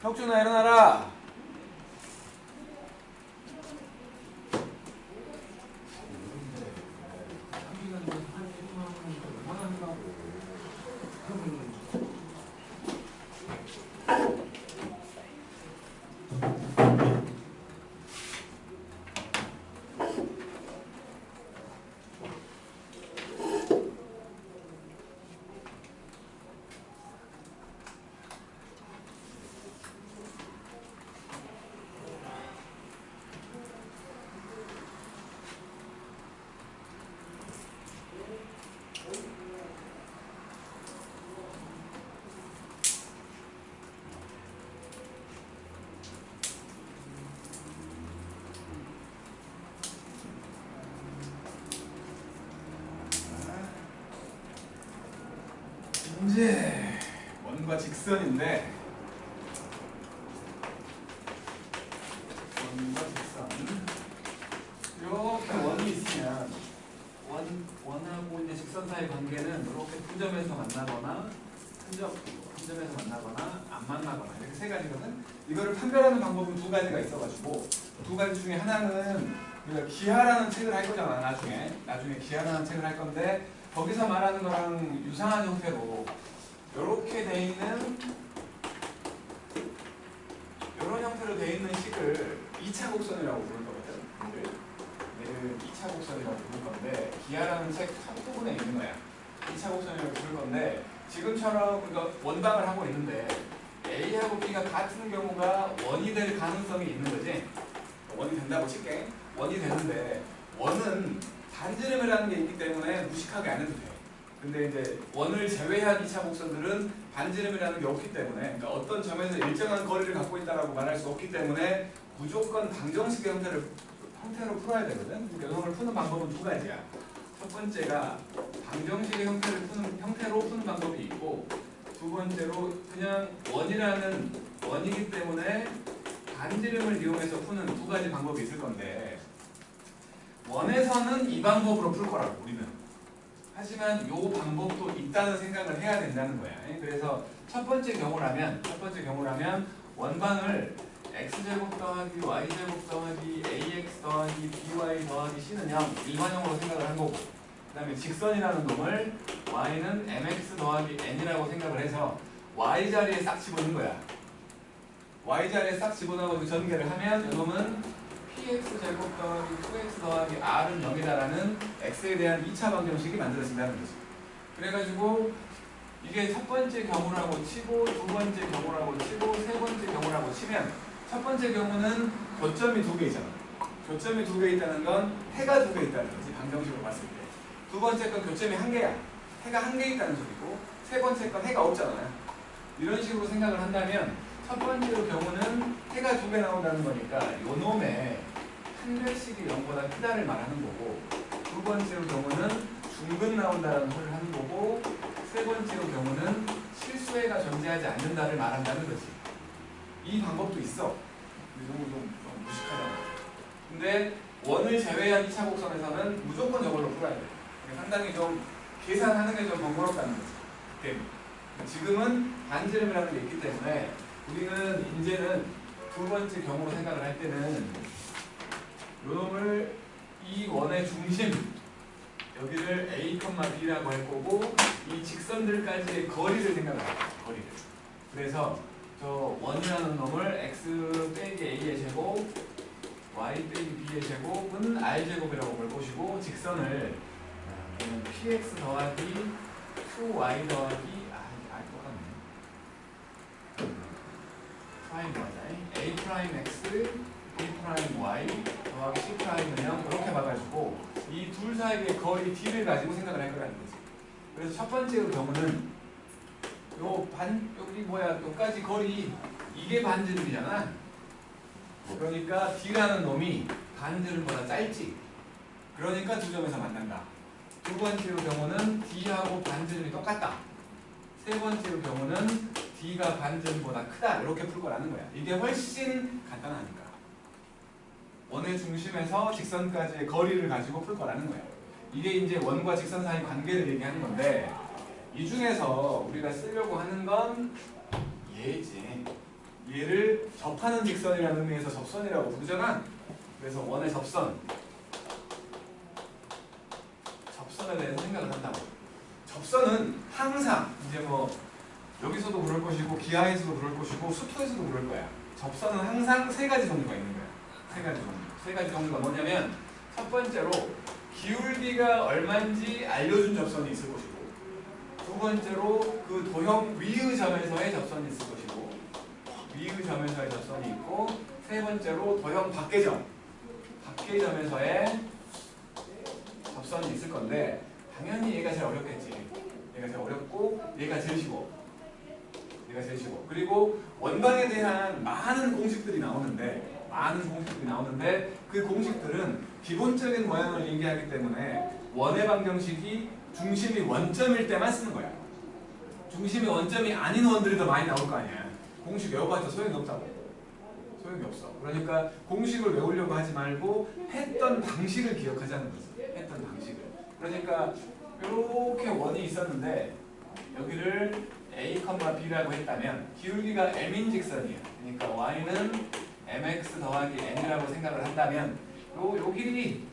혁준아 일어나라. 이제 원과 직선인데 원과 직선 이렇게 원이 있으면 원하고 이제 직선 사이 관계는 이렇게 두 점에서 만나거나 한 점에서 만나거나 안 만나거나 이렇게 세 가지거든. 이거를 판별하는 방법은 두 가지가 있어가지고 두 가지 중에 하나는 우리가 기하라는 책을 할 거잖아. 나중에 기하라는 책을 할 건데 거기서 말하는 거랑 유사한 형태로 이렇게 돼 있는 이런 형태로 돼 있는 식을 2차 곡선이라고 부를 거거든. 얘를 2차 곡선이라고 부를 건데 기하라는 책 앞부분에 있는 거야. 2차 곡선이라고 부를 건데 지금처럼 그러니까 원방을 하고 있는데 A하고 B가 같은 경우가 원이 될 가능성이 있는 거지. 원이 된다고 칠게. 원이 되는데 원은 반지름이라는 게 있기 때문에 무식하게 안 해도 돼. 근데 이제 원을 제외한 2차 곡선들은 반지름이라는 게 없기 때문에 그러니까 어떤 점에서 일정한 거리를 갖고 있다라고 말할 수 없기 때문에 무조건 방정식의 형태로 풀어야 되거든. 이 놈을 푸는 방법은 두 가지야. 첫 번째가 방정식의 형태로 푸는 방법이 있고 두 번째로 그냥 원이기 때문에 반지름을 이용해서 푸는 두 가지 방법이 있을 건데 원에서는 이 방법으로 풀 거라고 우리는. 하지만 이 방법도 있다는 생각을 해야 된다는 거야. 그래서 첫 번째 경우라면 원방을 x제곱 더하기 y제곱 더하기 ax 더하기 by 더하기 c는 0 일반형으로 생각을 한 거고 그 다음에 직선이라는 놈을 y는 mx 더하기 n이라고 생각을 해서 y 자리에 싹 집어넣는 거야. y 자리에 싹 집어넣고 전개를 하면 이놈은 px제곱 더하기 2x 더하기 r은 0이다라는 x에 대한 2차 방정식이 만들어진다는 거지. 그래가지고 이게 첫 번째 경우라고 치고 두 번째 경우라고 치고 세 번째 경우라고 치면 첫 번째 경우는 교점이 두 개 있잖아. 교점이 두 개 있다는 건 해가 두 개 있다는 거지. 방정식으로 봤을 때. 두 번째 건 교점이 한 개야. 해가 한 개 있다는 소리고 세 번째 건 해가 없잖아요. 이런 식으로 생각을 한다면 첫 번째로 경우는 해가 두 개 나온다는 거니까 요 놈의 한 별씩이 0보다 크다를 말하는 거고 두 번째로 경우는 중근 나온다는 소리를 하는 거고 세 번째로 경우는 실수해가 존재하지 않는다를 말한다는 거지. 이 방법도 있어. 좀 무식하잖아. 근데 원을 제외한 2차 곡선에서는 무조건 저걸로 풀어야 돼. 상당히 좀 계산하는 게 좀 번거롭다는 거지. 지금은 반지름이라는 게 있기 때문에 우리는 이제는 두 번째 경우로 생각을 할 때는 요놈을 이 원의 중심 여기를 A, B라고 할 거고 이 직선들까지의 거리를 생각을 할 거야. 거리를. 그래서 저 원이라는 놈을 x 빼기 a의 제곱 y 빼기 b의 제곱은 r제곱이라고 볼 것이고 직선을 px 더하기 2y 더하기 r 똑같네. 프라임 맞아. a 프라임 x b 프라임 y 더하기 c 프라임은 0 이렇게 봐가지고 이 둘 사이의 거리 d를 가지고 생각을 할 거라는 거지. 그래서 첫 번째 경우는 여기까지 거리 이게 반지름이잖아. 그러니까 d라는 놈이 반지름보다 짧지. 그러니까 두 점에서 만난다. 두 번째로 경우는 d하고 반지름이 똑같다. 세 번째로 경우는 d가 반지름보다 크다. 이렇게 풀 거라는 거야. 이게 훨씬 간단하니까. 원의 중심에서 직선까지의 거리를 가지고 풀 거라는 거야. 이게 이제 원과 직선 사이 관계를 얘기하는 건데 이 중에서 우리가 쓰려고 하는 건 얘지. 얘를 접하는 직선이라는 의미에서 접선이라고 부르잖아. 그래서 원의 접선에 대해서 생각을 한다고. 접선은 항상 이제 뭐 여기서도 그럴 것이고 기하에서도 그럴 것이고 수토에서도 그럴 거야. 접선은 항상 세 가지 종류가 있는 거야. 세 가지 종류. 세 가지 종류가 뭐냐면 첫 번째로 기울기가 얼마인지 알려준 접선이 있을 것이고, 두 번째로 그 도형 위의 점에서의 접선이 있을 것이고, 위의 점에서의 접선이 있고, 세 번째로 도형 밖의 점에서의 접선이 있을 건데, 당연히 얘가 제일 어렵겠지. 얘가 제일 어렵고 얘가 제일 쉬워. 그리고 원방에 대한 많은 공식들이 나오는데 그 공식들은 기본적인 모양을 얘기하기 때문에 원의 방정식이 중심이 원점일 때만 쓰는 거야. 중심이 원점이 아닌 원들이 더 많이 나올 거 아니야. 공식 외워봤자 소용이 없다고. 소용이 없어. 그러니까 공식을 외우려고 하지 말고 했던 방식을 기억하자는 거지. 했던 방식을. 그러니까 이렇게 원이 있었는데 여기를 A, B라고 했다면 기울기가 M인 직선이에요. 그러니까 Y는 mx 더하기 n이라고 생각을 한다면 요 길이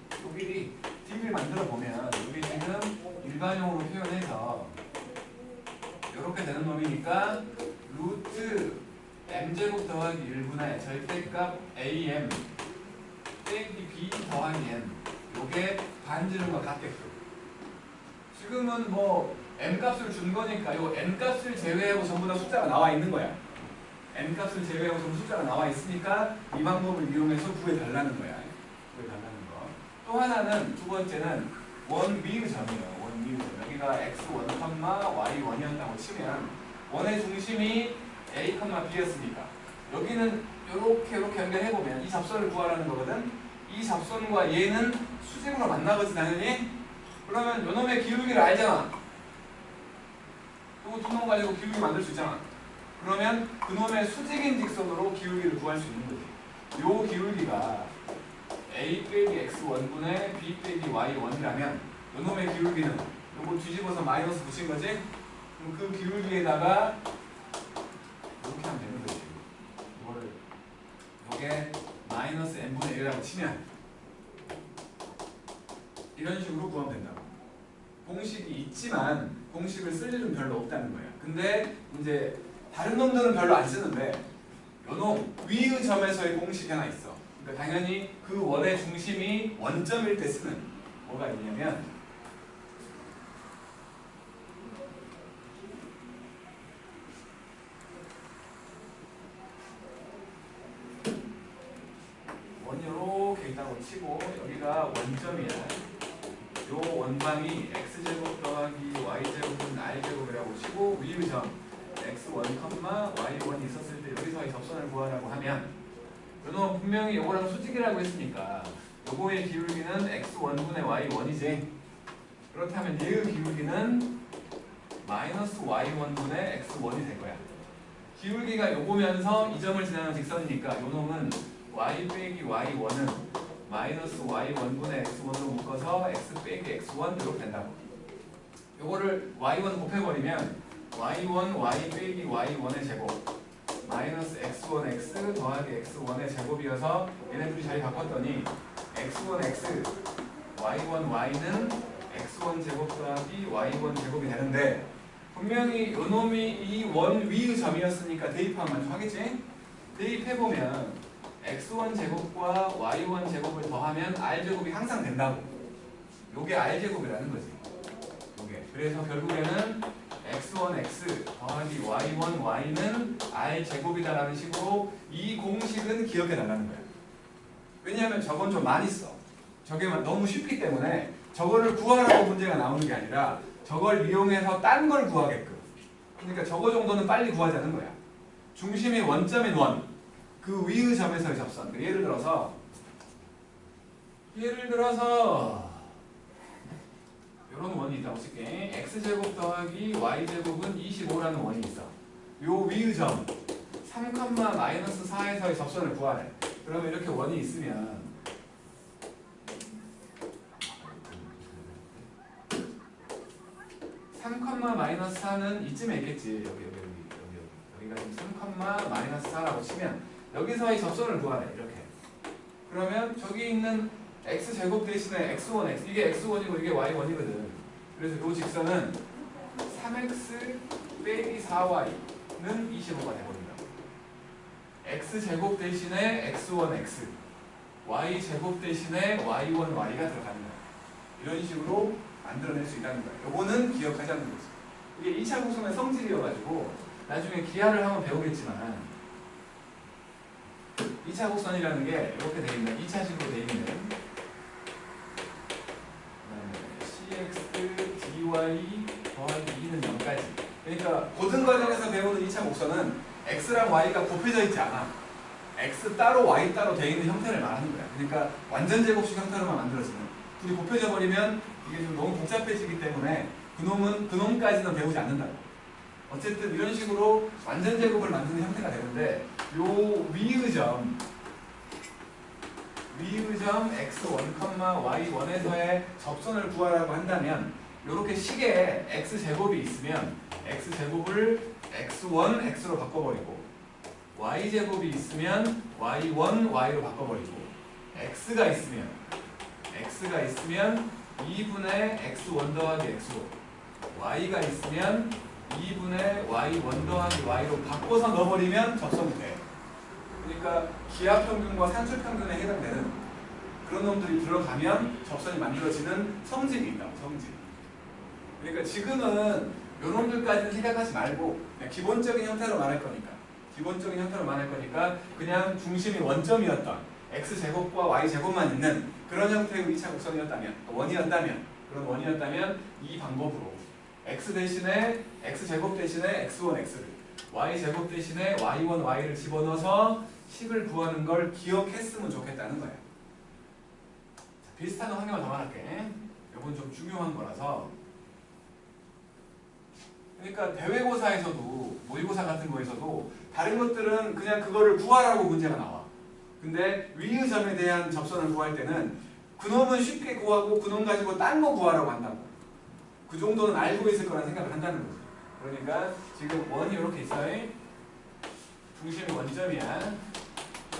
D를 만들어 보면 여기 지금 일반형으로 표현해서 이렇게 되는 놈이니까 루트 m제곱 더하기 1분의 절대값 am 빼기 b 더하기 n 요게 반지름과 같게끔. 지금은 뭐 m값을 준 거니까 요 n값을 제외하고 전부 다 숫자가 나와 있는 거야. n값을 제외하고 전부 숫자가 나와 있으니까 이 방법을 이용해서 구해달라는 거야. 구해달라는 거. 또 하나는 두 번째는 원 위의 점이에요. 원 위의 점. 여기가 x1, y1이었다고 치면 원의 중심이 a, b였으니까 여기는 이렇게 연결해보면 이 접선을 구하라는 거거든. 이 접선과 얘는 수직으로 만나거지 당연히. 그러면 요놈의 기울기를 알잖아. 요거 두 놈 가지고 기울기 만들 수 있잖아. 그러면 그놈의 수직인 직선으로 기울기를 구할 수 있는 거지. 요 기울기가 a 빼기 x1분의 b 빼기 y1이라면 요놈의 기울기는 요거 뒤집어서 마이너스 붙인 거지? 그럼 그 기울기에다가 이렇게 하면 되는 거지. 이거를 요게 마이너스 n분의 1이라고 치면 이런 식으로 구하면 된다고. 공식이 있지만 공식을 쓸 일은 별로 없다는 거야. 근데 이제 다른 놈들은 별로 안 쓰는데 요놈 위의 점에서의 공식이 하나 있어. 그러니까 당연히 그 원의 중심이 원점일 때 쓰는 뭐가 있냐면 원이 이렇게 있다고 치고 여기가 원점이야. 요 원방이 x제곱 더하기 y제곱은 r제곱이라고 치고 위의 점 x1, y1이 있었을 때 여기서의 접선을 구하라고 하면 요놈 분명히 요거랑 수직이라고 했으니까 요거의 기울기는 x1분의 y1이지. 그렇다면 얘의 기울기는 마이너스 y1분의 x1이 될 거야. 기울기가 요거면서 이 점을 지나는 직선이니까 요놈은 y 빼기 y1은 마이너스 y1분의 x1으로 묶어서 x 빼기 x1 이렇게 된다고. 요거를 y1 곱해버리면 y1 y 빼기 y1의 제곱 마이너스 x1 x 더하기 x1의 제곱이어서 얘네들이 자리 바꿨더니 x1 x y1 y는 x1 제곱 더하기 y1 제곱이 되는데 분명히 요놈이 이 원 위의 점이었으니까 대입하면 만족하겠지? 대입해보면 x1 제곱과 y1 제곱을 더하면 r제곱이 항상 된다고. 요게 r제곱이라는 거지. 요게. 그래서 결국에는 x1 x 더하기 y1 y는 r제곱이다라는 식으로 이 공식은 기억해 달라는 거야. 왜냐하면 저건 좀 많이 써. 저게 너무 쉽기 때문에 저거를 구하라고 문제가 나오는 게 아니라 저걸 이용해서 딴 걸 구하게끔. 그러니까 저거 정도는 빨리 구하자는 거야. 중심이 원점인 원. 그 위의 점에서의 접선. 예를 들어서 이런 원이 있다고 칠게. x제곱 더하기 y제곱은 25라는 원이 있어. 요 위의 점 3, 마이너스 4에서의 접선을 구하래. 그러면 이렇게 원이 있으면 마이너스 4는 이쯤에 있겠지. 여기 여기가 지금 3, 마이너스 4라고 치면 여기서의 접선을 구하래. 이렇게. 그러면 저기 있는 x제곱 대신에 x1, x 이게 x1이고 이게 y1이거든. 그래서 이 직선은 3x 빼기 4y는 25가 되버린다. x제곱 대신에 x1, x y제곱 대신에 y1, y가 들어가는 거야. 이런 식으로 만들어낼 수 있다는 거야. 요거는 기억하자는 거지. 이게 2차 곡선의 성질이어가지고 나중에 기하를 한번 배우겠지만 2차 곡선이라는 게 이렇게 돼 있는 2차식으로 돼 있는 cx dy 더하기 2는 0까지. 그러니까 고등 과정에서 배우는 2차 곡선은 x랑 y가 곱해져 있지 않아. x 따로 y 따로 돼 있는 형태를 말하는 거야. 그러니까 완전 제곱식 형태로만 만들어지는. 둘이 곱해져 버리면 이게 좀 너무 복잡해지기 때문에 그놈까지는 배우지 않는다고. 어쨌든 이런 식으로 완전 제곱을 만드는 형태가 되는데 요 위의 점 x1, y1에서의 접선을 구하라고 한다면 이렇게 식에 x제곱이 있으면 x제곱을 x1, x로 바꿔버리고 y제곱이 있으면 y1, y로 바꿔버리고 x가 있으면 2분의 x1 더하기 x5 y가 있으면 2분의 y1 더하기 y로 바꿔서 넣어버리면 접선이 돼. 그러니까 기하평균과 산술평균에 해당되는 그런 놈들이 들어가면 접선이 만들어지는 성질이 있다고. 성질. 그러니까 지금은 요 놈들까지는 생각하지 말고 그냥 기본적인 형태로 말할 거니까 그냥 중심이 원점이었던 x제곱과 y제곱만 있는 그런 형태의 2차 곡선이었다면 그런 원이었다면 이 방법으로 x제곱 대신에 x1, x를 y제곱 대신에 y1, y를 집어넣어서 식을 구하는 걸 기억했으면 좋겠다는 거야. 비슷한 환경을 더 말할게. 이건 좀 중요한 거라서. 그러니까 대외고사에서도 모의고사 같은 거에서도 다른 것들은 그냥 그거를 구하라고 문제가 나와. 근데 위의 점에 대한 접선을 구할 때는 그놈은 쉽게 구하고 그놈 가지고 딴 거 구하라고 한다고. 그 정도는 알고 있을 거란 생각을 한다는 거지. 그러니까 지금 원이 이렇게 있어요. 중심이 원점이야.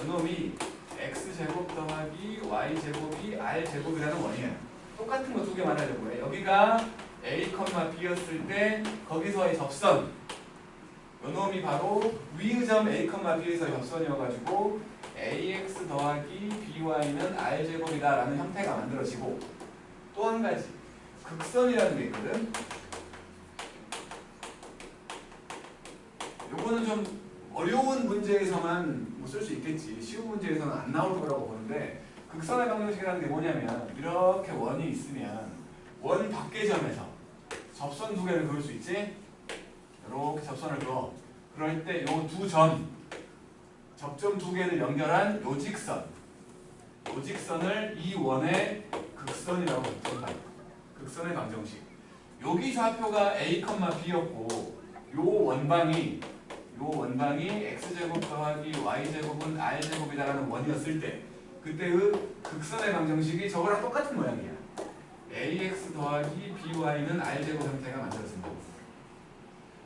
이놈이 x제곱 더하기 y제곱이 r제곱이라는 원이야. 똑같은 거 두 개 말하려고 해. 여기가 a, b였을 때 거기서의 접선. 이놈이 바로 위의 점 a, b에서의 접선이어가지고 ax 더하기 by는 r제곱이다 라는 형태가 만들어지고 또 한 가지 극선이라는 게 있거든. 요거는 좀 어려운 문제에서만 뭐 쓸 수 있겠지. 쉬운 문제에서는 안 나올 거라고 보는데 극선의 방정식이라는 게 뭐냐면 이렇게 원이 있으면 원 밖의 점에서 접선 두 개를 그을 수 있지. 이렇게 접선을 그어. 그럴 때 요 두 점 접점 두 개를 연결한 요 직선을 이 원의 극선이라고 부른다. 극선의 방정식. 여기 좌표가 a, b였고 요 원방이 x제곱 더하기 y제곱은 r제곱이다라는 원이었을 때 그때의 극선의 방정식이 저거랑 똑같은 모양이야. ax 더하기 by는 r제곱 형태가 만들어진다.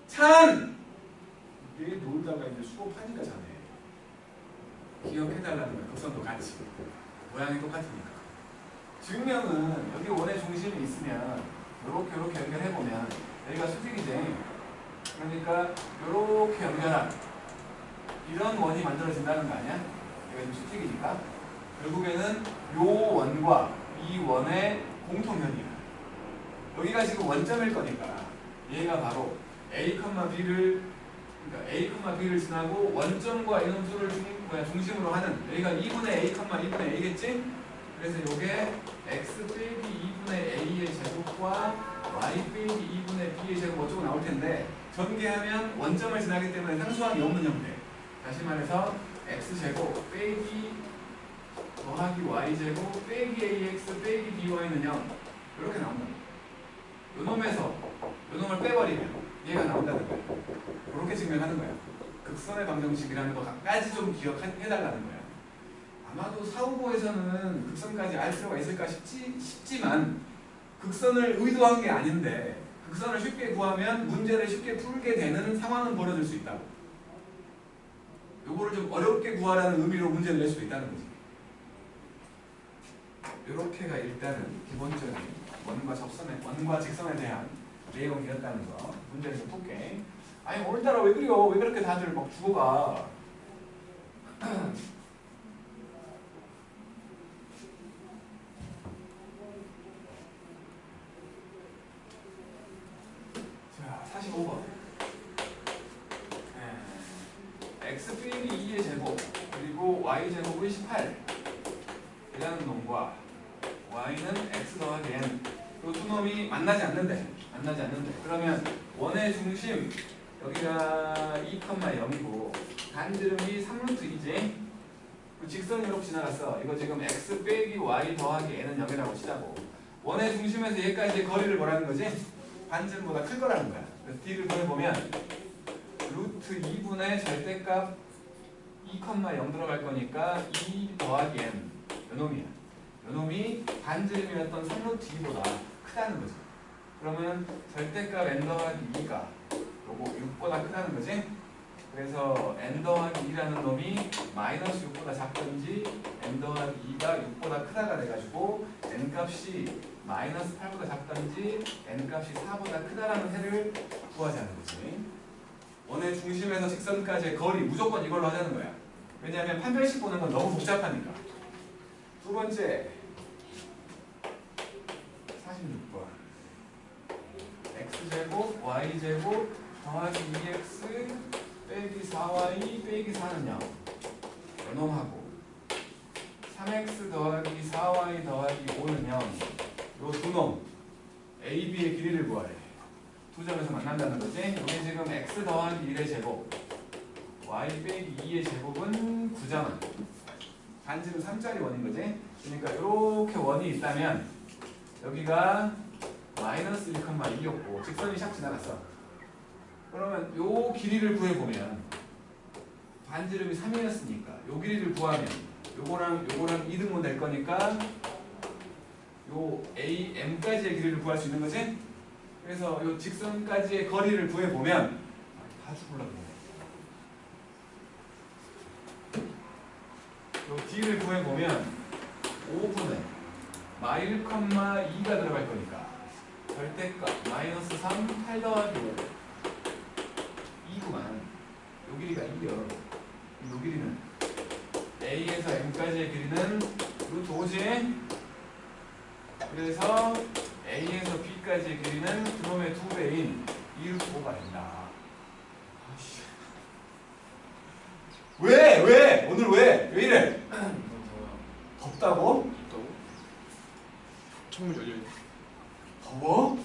참! 이게 놀다가 이제 수업하니까 자네. 기억해달라는 거야. 극선도 같이. 모양이 똑같으니까. 증명은 여기 원의 중심이 있으면 요렇게 연결해보면 여기가 수직이지. 그러니까 요렇게 연결한 이런 원이 만들어진다는 거 아니야? 여기가 지금 수직이니까. 결국에는 요 원과 이 원의 공통면이야. 여기가 지금 원점일 거니까 얘가 바로 a,b를 지나고 원점과 이놈수를 중심으로 하는 여기가 2분의 a, 2분의 a겠지? 그래서 이게 x 빼기 2분의 a의 제곱과 y 빼기 2분의 b의 제곱 어쩌고 나올 텐데 전개하면 원점을 지나기 때문에 상수항이 없는 형태. 다시 말해서 x제곱 빼기 더하기 y제곱 빼기 ax 빼기 by는 0 이렇게 나온다. 요놈을 빼버리면 얘가 나온다는 거야. 그렇게 증명하는 거야. 극선의 방정식이라는 것까지 좀 기억해달라는 거야. 아마도 사후고에서는 극선까지 알 필요가 있을까 싶지만 극선을 의도한 게 아닌데 극선을 쉽게 구하면 문제를 쉽게 풀게 되는 상황은 벌어질 수 있다고. 요거를 좀 어렵게 구하라는 의미로 문제를 낼 수도 있다는 거지. 요렇게가 일단은 기본적인 원과 직선에 대한 내용이었다는 거. 문제를 좀 볼게. 아니 오늘따라 왜 그래요? 왜 그렇게 다들 막 죽어가? 자, 45번. x 빼기 2의 제곱 그리고 y 제곱은 18 이라는 놈과 y는 x 더하기 n 이 두 놈이 만나지 않는데 그러면 원의 중심 여기가 2,0이고 반지름이 3루트 2지 그 직선이 이렇게 지나갔어. 이거 지금 x 빼기 y 더하기 n은 0이라고 치자고. 원의 중심에서 얘까지의 거리를 뭐라는 거지? 반지름보다 클 거라는 거야. 그래서 d를 구해보면 루트 2분의 절대값 2,0 들어갈 거니까 2 더하기 n 요놈이야. 요놈이 반지름이었던 3루트 2보다 크다는 거지. 그러면 절대값 n 더하기 2가 요거 6보다 크다는 거지. 그래서 n 더하기 2라는 놈이 마이너스 6보다 작든지 n 더하기 2가 6보다 크다가 돼가지고 n 값이 마이너스 8보다 작든지 n 값이 4보다 크다라는 해를 구하자는 거지. 원의 중심에서 직선까지의 거리 무조건 이걸로 하자는 거야. 왜냐하면 판별식 보는 건 너무 복잡하니까. 두 번째 46번 x제곱 y제곱 더하기 2x 빼기 4y 빼기 4는 0 요놈하고 3x 더하기 4y 더하기 5는 0 요 두 놈 a, b의 길이를 구하래. 두 점에서 만난다는 거지. 여기 지금 x 더하기 1의 제곱 y 빼기 2의 제곱은 9잖아. 반지름 3짜리 원인 거지. 그러니까 이렇게 원이 있다면 여기가 마이너스 1,2였고 직선이 샥 지나갔어. 그러면 요 길이를 구해보면 반지름이 3이었으니까 요 길이를 구하면 요거랑 2등분 될 거니까 요 a, m까지의 길이를 구할 수 있는 거지. 그래서 요 직선까지의 거리를 구해보면 다 죽으려고 요 d를 구해보면 5분의 마일, 2가 들어갈 거니까 절대값 마이너스 3, 8 더하기 5 2구만 요 길이가 2요. 요 길이는 a에서 m까지의 길이는 루트 5지. 그래서 a에서 b까지의 길이는 그놈의 2배인 2루트 5가 된다. 아씨. 왜? 오늘 왜? 왜 이래? 덥다고? 창문 열려있네. 더워?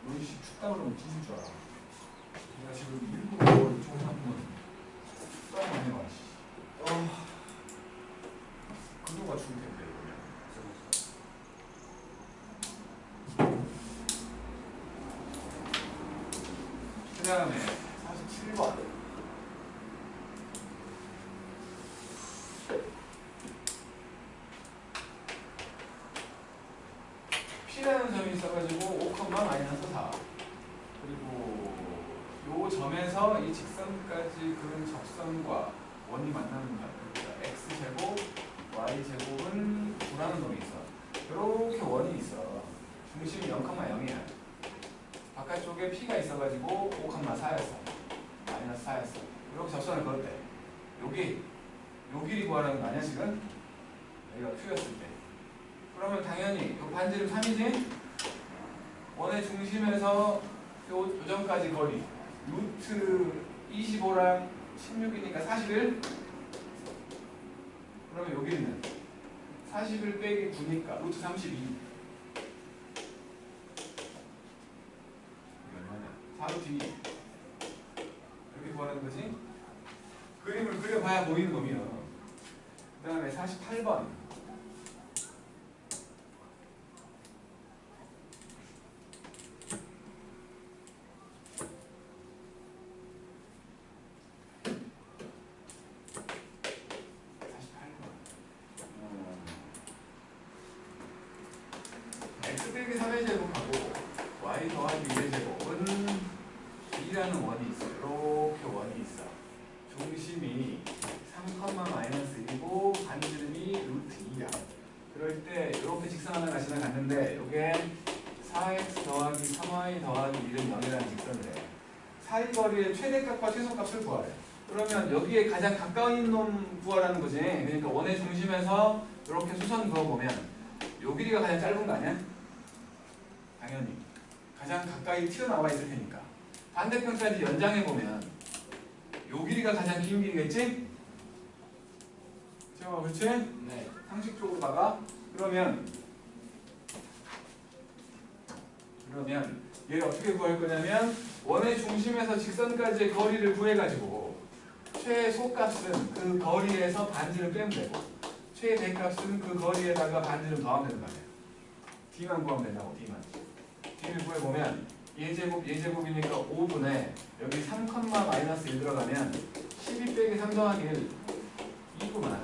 너 씨 춥다 그러면 죽을 줄 알아. 내가 지금 일부러 좀 한번 싸움만 해봐. 그거가 죽을 텐데 그 다음에 47번 P라는 점이 있어가지고 5, 마이너스 4 그리고 요 점에서 이 직선까지 그은 접선과 원이 만나는 거 그러니까 x제곱 y제곱은 9라는 놈이 있어. 이렇게 원이 있어. 중심이 0,0이야. 바깥쪽에 P가 있어가지고 5,4였어. 마이너스 4였어. 이렇게 접선을 그었대. 요 길이 구하라는 거 아니야 지금? 여기가 Q였을 때. 그러면 당연히 요 반지름 3이지? 원의 중심에서 요 점까지 거리 루트 25랑 16이니까 41? 그러면 요 길이는 41 빼기 9니까 루트 32 이게 얼마냐? 4루트 2 이렇게 구하는 거지? 그림을 그려봐야 보이는 놈이요. 그 다음에 48번 x 빼기 3의 제곱하고 y 더하기 1의 제곱은 B라는 원이 있어. 이렇게 원이 있어. 중심이 직선 하나가 지나갔는데 요게 4x 더하기 3y 더하기 1은 0이라는 직선이래. 사이거리의 최대값과 최소값을 구하래. 그러면 여기에 가장 가까운 놈 구하라는 거지. 그러니까 원의 중심에서 이렇게 수선 그어보면 요 길이가 가장 짧은 거 아니야? 당연히 가장 가까이 튀어나와 있을 테니까. 반대편까지 연장해보면 요 길이가 가장 긴 길이겠지? 그렇지? 네. 상식적으로다가 그러면 얘를 어떻게 구할 거냐면 원의 중심에서 직선까지의 거리를 구해가지고 최소값은 그 거리에서 반지름 빼면 되고 최대값은 그 거리에다가 반지름 더하면 되는 거 아니야. D만 구하면 된다고. D를 구해보면 얘제곱이니까 5분의 여기 3, 마이너스 1 들어가면 12 빼기 3 더하기 1 2구만.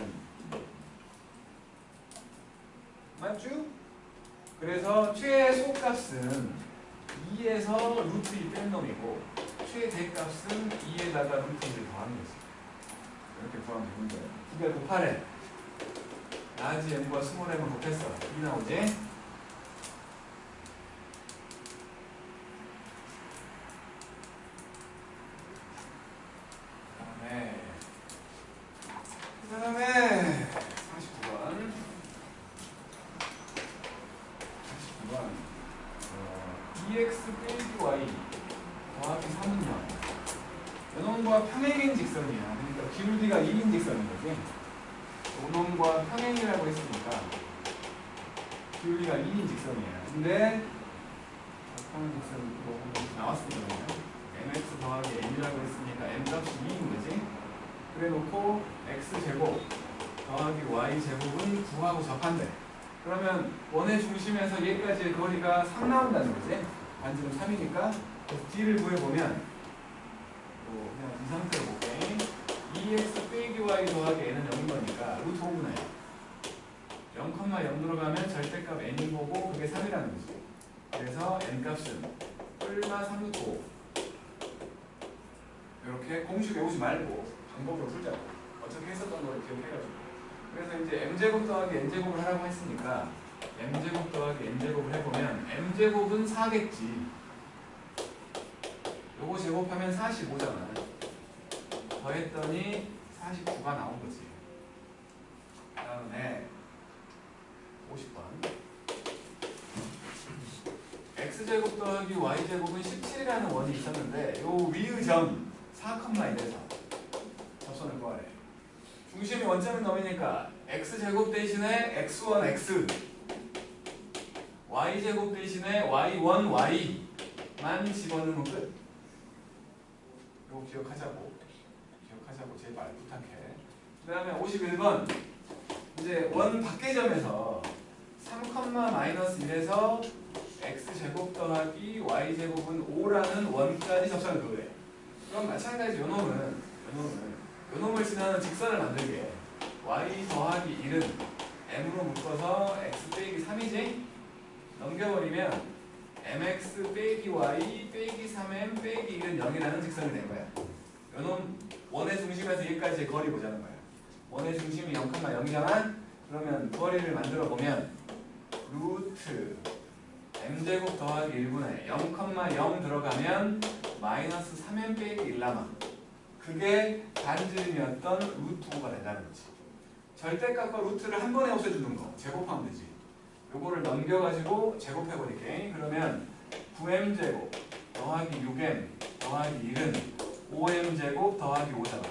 맞죠? 그래서 최소값은 2에서 루트 2 뺀 놈이고 최대값은 2에다가 루트 1을 더하는 거지. 이렇게 구하면 되는 거예요. 두 개 곱하래. 라지 m과 스몰 m을 곱했어. 2 나오지? 그 다음에 49번 2x 빼기 y 더하기 3은 0. 요놈과 평행인 직선이야. 그러니까 기울기가 2인 직선인 거지. 요놈과 평행이라고 했으니까 기울기가 2인 직선이야. 근데 평행 직선으로 나왔습니다. mx 더하기 n이라고 했으니까 n 값이 2인 거지. 그래 놓고 x제곱 더하기 y제곱은 9하고 접한대. 그러면 원의 중심에서 얘까지의 거리가 3 나온다는 거지. 반지름 3이니까. 그래서 d를 구해보면 그냥 이 상태로 볼게. 2x 빼기 y 더하기 n은 0인 거니까 루트 5분의 0,0 들어가면 절대값 n인 거고 그게 3이라는 거지. 그래서 n값은 얼마 3루트 5. 이렇게 공식 외우지 말고 방법으로 풀자고. 어떻게 했었던 걸 기억해가지고. 그래서 이제 m제곱 더하기 n제곱을 하라고 했으니까 m제곱 더하기 n제곱을 해보면 m제곱은 4겠지. 요거 제곱하면 45잖아. 더했더니 49가 나온 거지. 그 다음에 50번 x제곱 더하기 y제곱은 17이라는 원이 있었는데 요 위의 점 4,1에서 접선을 구하래. 중심이 원점인 놈이니까 x제곱 대신에 x1 x y제곱 대신에 y1 y만 집어넣으면 끝. 이거 기억하자고 제발 부탁해. 그 다음에 51번 이제 원 밖의 점에서 3, 마이너스 1에서 x제곱 더하기 y제곱은 5라는 원까지 접선을 그으래. 그럼 마찬가지 요놈을 지나는 직선을 만들게 y 더하기 1은 m으로 묶어서 x 빼기 3이지? 넘겨버리면 mx 빼기 y 빼기 3m 빼기 1은 0이라는 직선이 된 거야. 요놈 원의 중심에서 여기까지의 거리 보자는 거야. 원의 중심이 0,0이잖아? 그러면 거리를 만들어 보면 루트 m제곱 더하기 1분의 0,0 들어가면 마이너스 3m 빼기 1 남아. 그게 반지름이었던 루트 5가 된다는 거지. 절대값과 루트를 한 번에 없애주는 거. 제곱하면 되지. 요거를 넘겨가지고 제곱해버릴게. 그러면 9m제곱 더하기 6m 더하기 1은 5m제곱 더하기 5잖아.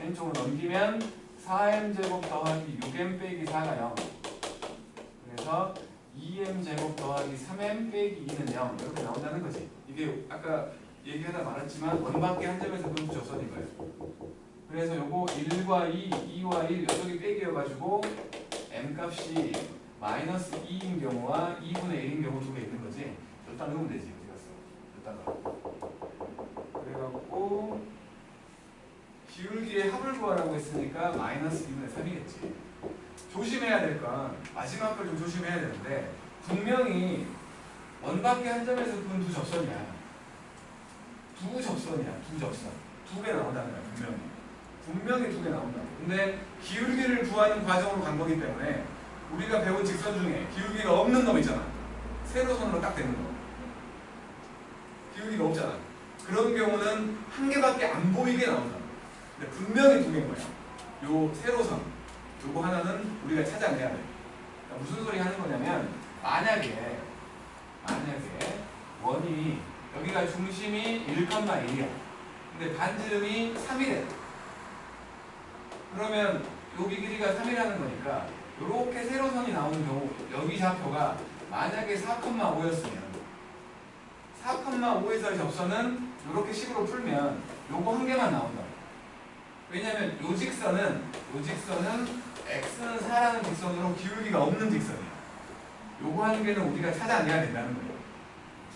왼쪽으로 넘기면 4m제곱 더하기 6m 빼기 4가 0. 그래서 2m제곱 더하기 3m 빼기 2는 0. 이렇게 나온다는 거지. 이게 아까 얘기하다 말했지만 원밖에 한 점에서 분수 접선인 거예요. 그래서 요거 1과 2, 2와 1 요쪽이 빼기여가지고 m값이 마이너스 2인 경우와 2분의 1인 경우 두 개 있는 거지. 여기다 넣으면 되지. 어디 갔어? 여기다가. 그래갖고 기울기의 합을 구하라고 했으니까 마이너스 2분의 3이겠지. 조심해야 될 건 마지막 걸 좀 조심해야 되는데 분명히 원밖에 한 점에서 그은 두 접선이야. 두 접선. 두 개 나온다는 거야. 분명히 두 개 나온다고. 근데 기울기를 구하는 과정으로 간 거기 때문에 우리가 배운 직선 중에 기울기가 없는 놈 있잖아. 세로선으로 딱 되는 거. 기울기가 없잖아. 그런 경우는 한 개밖에 안 보이게 나온다. 근데 분명히 두 개인 거야. 요 세로선, 요거 하나는 우리가 찾아내야 돼. 그러니까 무슨 소리 하는 거냐면 만약에 원이 여기가 중심이 1,1이야. 근데 반지름이 3이래. 그러면 여기 길이가 3이라는 거니까 이렇게 세로선이 나오는 경우 여기 좌표가 만약에 4,5였으면 4,5에서의 접선은 이렇게 식으로 풀면 요거 한 개만 나온다. 왜냐면 요 직선은 x는 4라는 직선으로 기울기가 없는 직선이야. 요거 한 개는 우리가 찾아내야 된다는 거예요.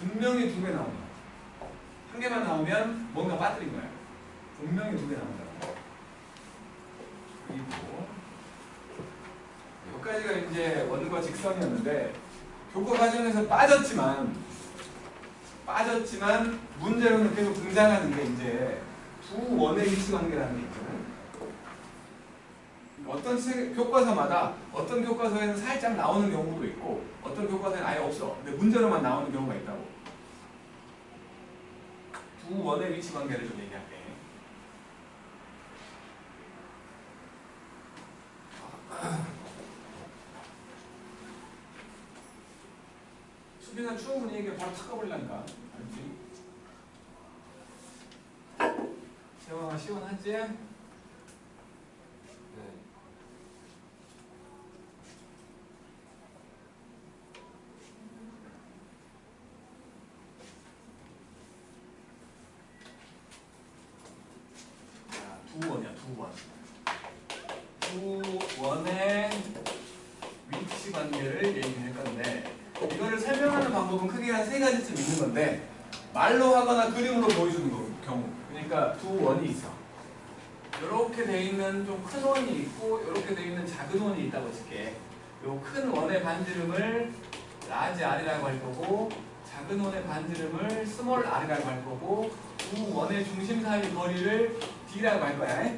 분명히 두 개 나온다. 한 개만 나오면 뭔가 빠뜨린 거야. 분명히 두 개 나온다. 그리고 여기까지가 이제 원과 직선이었는데 교과 과정에서 빠졌지만 문제로는 계속 등장하는 게 이제 두 원의 위치 관계라는 게 있거든. 어떤 교과서마다 어떤 교과서에는 살짝 나오는 경우도 있고 어떤 교과서에는 아예 없어. 근데 문제로만 나오는 경우가 있다고. 두 원의 위치 관계를 좀 얘기할게. 수빈아 추운 분위기에 바로 탁 가버리라니까. 알지? 세영아 시원하지? 네. 두 원이야, 두 원. 두 원의 위치 관계를 얘기할 건데 이거를 설명하는 방법은 크게 한 세 가지쯤 있는 건데 말로 하거나 그림으로 보여주는 경우. 그러니까 두 원이 있어. 이렇게 돼 있는 좀 큰 원이 있고 이렇게 돼 있는 작은 원이 있다고 칠게. 요 큰 원의 반지름을 라지 R이라고 할 거고 작은 원의 반지름을 스몰 R이라고 할 거고 두 원의 중심 사이 거리를 D라고 할 거야.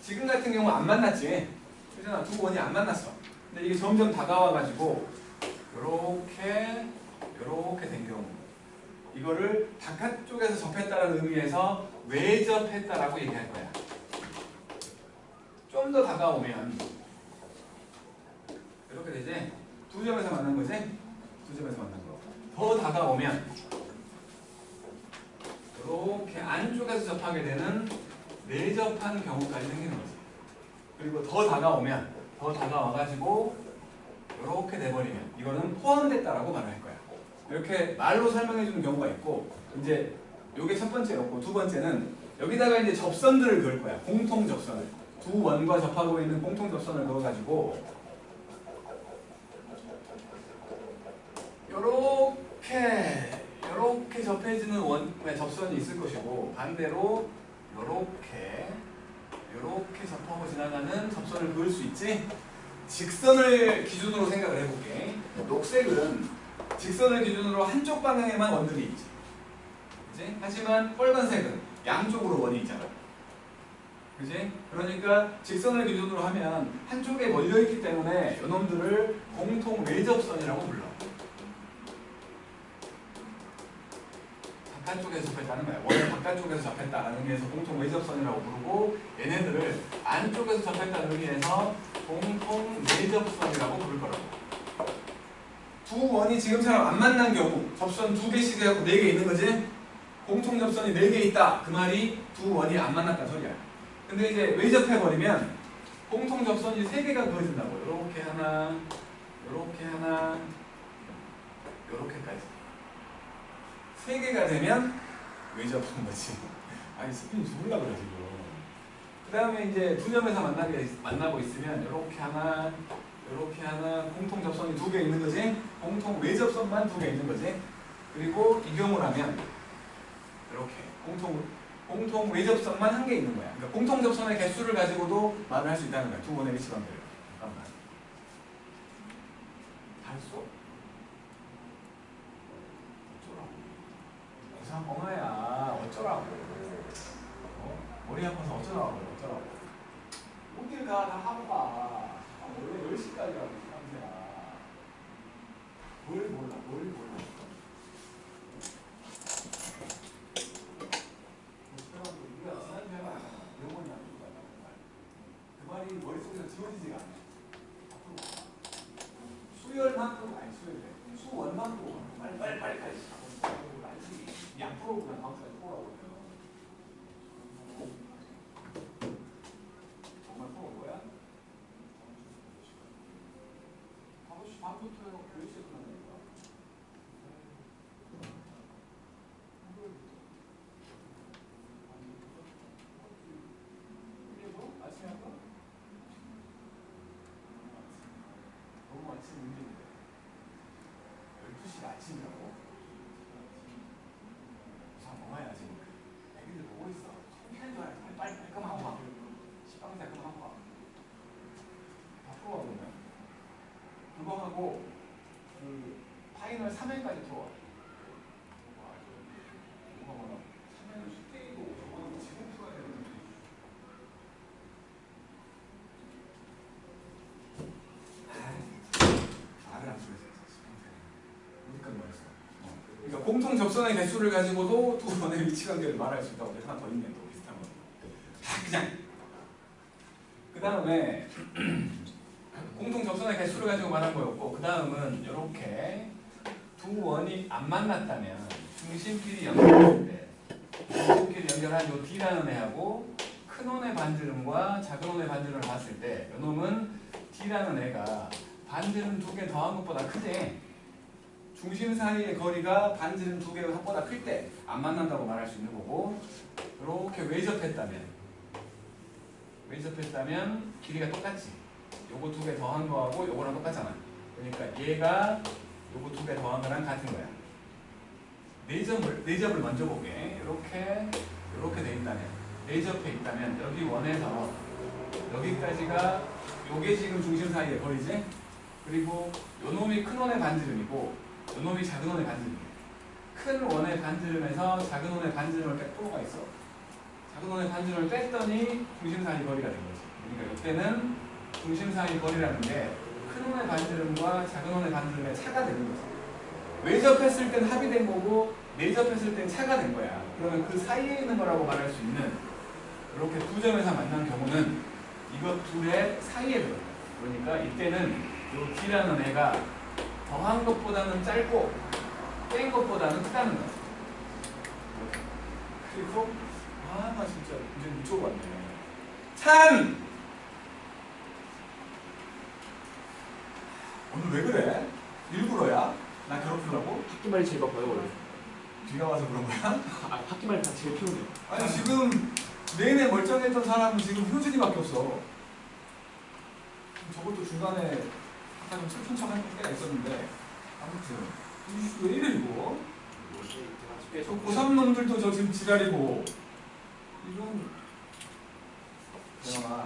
지금 같은 경우 안 만났지. 그잖아. 두 원이 안 만났어. 근데 이게 점점 다가와가지고 요렇게 된 경우 이거를 바깥쪽에서 접했다는 의미에서 외접했다라고 얘기할 거야. 좀 더 다가오면 이렇게 되지? 두 점에서 만난 거지? 두 점에서 만난 거. 더 다가오면 이렇게 안쪽에서 접하게 되는 내접한 경우까지 생기는 거지. 그리고 더 다가와가지고 이렇게 돼버리면 이거는 포함됐다라고 말을 할 거야. 이렇게 말로 설명해주는 경우가 있고 이제 이게 첫 번째였고 두 번째는 여기다가 이제 접선들을 그을 거야. 공통 접선을. 두 원과 접하고 있는 공통 접선을 그어가지고 요렇게 접해지는 원의 접선이 있을 것이고 반대로 요렇게 접하고 지나가는 접선을 그을 수 있지? 직선을 기준으로 생각을 해볼게. 녹색은 직선을 기준으로 한쪽 방향에만 원들이 있지. 그치? 하지만 빨간색은 양쪽으로 원이 있잖아. 그치? 그러니까 직선을 기준으로 하면 한쪽에 몰려있기 때문에 이놈들을 공통 외접선이라고 불러. 바깥쪽에서 접했다는 거야. 원을 바깥쪽에서 접했다는 의미에서 공통 외접선이라고 부르고 얘네들을 안쪽에서 접했다는 의미에서 공통 내접선이라고 부를 거라고. 두 원이 지금처럼 안 만난 경우 접선 두 개씩 해갖고 네 개 있는 거지? 공통 접선이 네 개 있다. 그 말이 두 원이 안 만났다는 소리야. 근데 이제 외접해버리면 공통 접선이 세 개가 그어진다고. 요렇게 하나, 요렇게 하나, 요렇게까지. 세 개가 되면 외접한 거지. 아니 스피인 죽으려고 그래 지금. 그 다음에 이제 두 점에서 만나고 있으면 이렇게 하나 공통 접선이 두 개 있는 거지. 공통 외접선만 두 개 있는 거지. 그리고 이 경우라면 이렇게 공통 외접선만 한 개 있는 거야. 그러니까 공통 접선의 개수를 가지고도 말을 할 수 있다는 거야. 두 원의 위치 관계를. 잠깐만. 다 했어? 어쩌라고? 엄마야 어쩌라고? 머리 아파서 어쩌라고? 어딜 가? 다 하고 가. 원래 10시까지 하고 3시야. 뭘 몰랐어? 우리가 지난주에 영원히 안 듣고 간다는 말. 그 말이 머릿속에서 지워지지가 않아. 앞으로 수열만큼 아니 수열래. 수원만큼 빨리 가야지. 이 앞으로 그냥 다음 주까지 풀어라고. 정말 풀어올 거야? 밤부터 교육 시간 끝난다니까. 아침에 할까? 너무 아침 문제인데 12시가 아침이라고? 자, 뭐야 지금 애기들 보고 있어. 창피한 줄 알아. 빨리 그만 하고 와. 식빵자 그만 하고 와. 다 풀어와 그러면. 그거 하고 그 파이널 3회까지 풀어와. 뭐가 뭐야? 3회는 숙제이고 저거는 지금 풀어야 되는데. 말을 안 풀어서 어디까지 말했어? 그러니까 공통 접선의 개수를 가지고도 두 번의 위치 관계를 말할 수 있다고. 하나 더 있네. 또 비슷한 거. 그냥 그 다음에 공통 접선의 개수를 가지고 말한 거였고, 그 다음은 이렇게 두 원이 안 만났다면 중심끼리 연결할 때 중심끼리 연결한 요 D라는 애하고 큰 원의 반지름과 작은 원의 반지름을 봤을 때 요놈은 D라는 애가 반지름 2개 더한 것보다 크대. 중심 사이의 거리가 반지름 2개 합보다 클 때 안 만난다고 말할 수 있는 거고, 이렇게 외접했다면 길이가 똑같지. 요거 2개 더한 거하고 요거랑 똑같잖아. 그러니까 얘가 요거 2개 더한 거랑 같은 거야. 네 접을 먼저 보게. 이렇게 돼 있다면, 네 접해 있다면 여기 원에서 여기까지가 요게 지금 중심 사이의 거리지. 그리고 요 놈이 큰 원의 반지름이고 요 놈이 작은 원의 반지름이야. 큰 원의 반지름에서 작은 원의 반지름을 뺄 필요가 있어. 작은 원의 반지름을 뺐더니 중심 사이 거리가 된 거지. 그러니까 이때는 중심 사이 거리라는 게 큰 원의 반지름과 작은 원의 반지름의 차가 되는 거지. 외접했을 땐 합의된 거고 내접했을 땐 차가 된 거야. 그러면 그 사이에 있는 거라고 말할 수 있는, 이렇게 두 점에서 만난 경우는 이것 둘의 사이에 들어요. 그러니까 이때는 요 D라는 애가 더한 것보다는 짧고 뺀 것보다는 크다는 거야. 그래서 나 진짜 이제 이쪽 왔네. 참! 오늘 왜 그래? 일부러야? 나 괴롭히려고? 학기말이 제일 바빠요 원래. 뒤가 와서 그런 거야? 학기말이 다 제일 피곤해요. 아니 지금 내내 멀쩡했던 사람은 지금 효준이밖에 없어. 저것도 중간에 약간 좀 슬픈 척 할 때가 있었는데, 아무튼 왜 이래 이거? 저 고3 놈들도 저 지금 지랄이고 이런.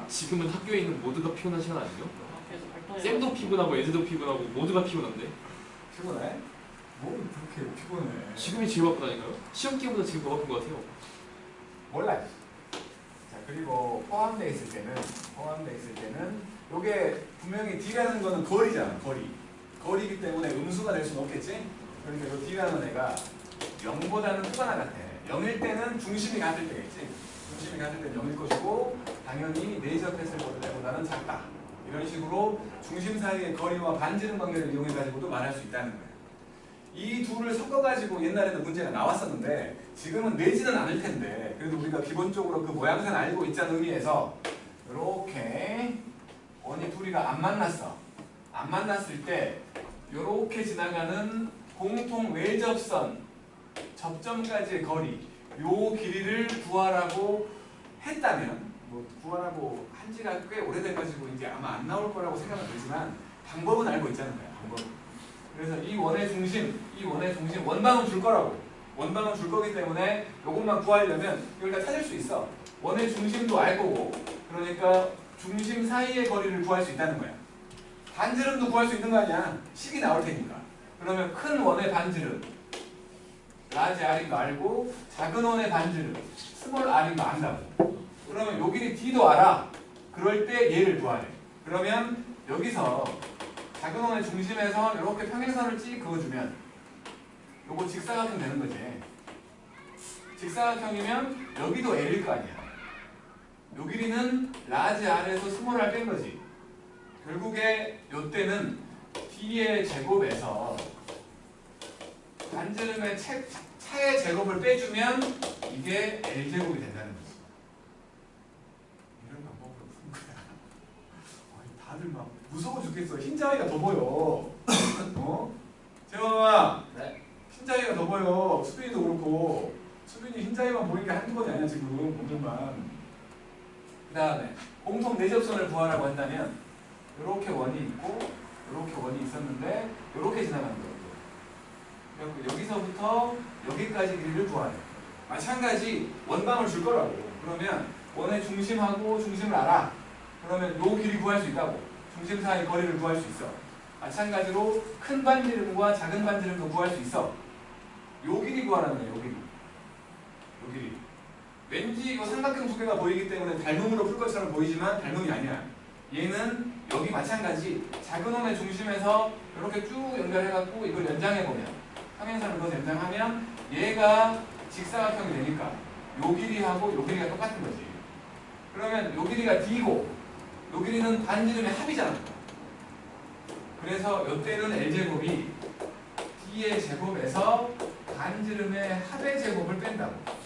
지금은 학교에 있는 모두가 피곤한 시간 아니에요? 학교에서 활동해. 쌤도 피곤하고 애들도 피곤하고 모두가 피곤한데. 피곤해? 뭐 그렇게 피곤해? 지금이 제일 바쁘다니까요? 시험 기간보다 지금 더 바쁜 것 같아요. 몰라. 자, 그리고 포함되어 있을 때는 요게 분명히 D라는 거는 거리잖아. 거리이기 때문에 음수가 될 수는 없겠지? 그러니까 요 D라는 애가 0보다는 크거나 같아. 0일 때는 중심이 같을 때겠지? 중심이 같을 때는 0일 것이고 당연히 내접했을 때보다는 작다. 이런 식으로 중심 사이의 거리와 반지름 관계를 이용해가지고도 말할 수 있다는 거야. 이 둘을 섞어가지고 옛날에는 문제가 나왔었는데 지금은 내지는 않을 텐데, 그래도 우리가 기본적으로 그 모양새는 알고 있자는 의미에서 이렇게 원이 둘이가 안 만났어. 안 만났을 때 이렇게 지나가는 공통 외접선 접점까지의 거리, 요 길이를 구하라고 했다면, 뭐 구하라고 한 지가 꽤 오래돼가지고 이제 아마 안 나올 거라고 생각은 들지만 방법은 알고 있자는 거야. 방법. 그래서 이 원의 중심 원방은 줄 거라고. 원방은 줄 거기 때문에 이것만 구하려면 이걸 다 찾을 수 있어. 원의 중심도 알 거고, 그러니까 중심 사이의 거리를 구할 수 있다는 거야. 반지름도 구할 수 있는 거 아니야. 식이 나올 테니까. 그러면 큰 원의 반지름 라지 R인 거 알고, 작은 원의 반지름 스몰 R인 거 안다고. 그러면 요 길이 D도 알아. 그럴 때 얘를 구하래. 그러면 여기서 작은 원의 중심에서 이렇게 평행선을 찍 그어주면 요거 직사각형 되는 거지. 직사각형이면 여기도 L일 거 아니야. 요 길이는 라지 R에서 스몰 R 뺀 거지. 결국에 요 때는 D의 제곱에서 반지름의 차의 제곱을 빼주면 이게 L제곱이 된다는 거지. 이런 방법으로 푸는 거야. 아니, 다들 막 무서워 죽겠어. 흰자위가 더 보여. 어? 재범아. 네. 흰자위가 더 보여. 수빈이도 그렇고. 수빈이 흰자위만 보이는 게 한두 번이 아니야 지금 오늘만. 그 다음에 공통 내접선을 구하라고 한다면 이렇게 원이 있고 이렇게 원이 있었는데 이렇게 지나가는 거예요. 그래서 여기서부터 여기까지 길이를 구하래. 마찬가지 원방을 줄 거라고. 그러면 원의 중심하고 중심을 알아. 그러면 요 길이 구할 수 있다고. 중심 사이 거리를 구할 수 있어. 마찬가지로 큰 반지름과 작은 반지름도 구할 수 있어. 요 길이 구하라는 거예요. 요 길이. 요 길이. 왠지 이거 삼각형 두 개가 보이기 때문에 닮음으로 풀 것처럼 보이지만 닮음이 아니야. 얘는 여기 마찬가지 작은 홈의 중심에서 이렇게 쭉 연결해갖고 이걸 연장해보면 평행선을 그어서 연장하면 얘가 직사각형이 되니까 요 길이하고 요 길이가 똑같은 거지. 그러면 요 길이가 D고 요 길이는 반지름의 합이잖아. 그래서 요 때는 L제곱이 D의 제곱에서 반지름의 합의 제곱을 뺀다고.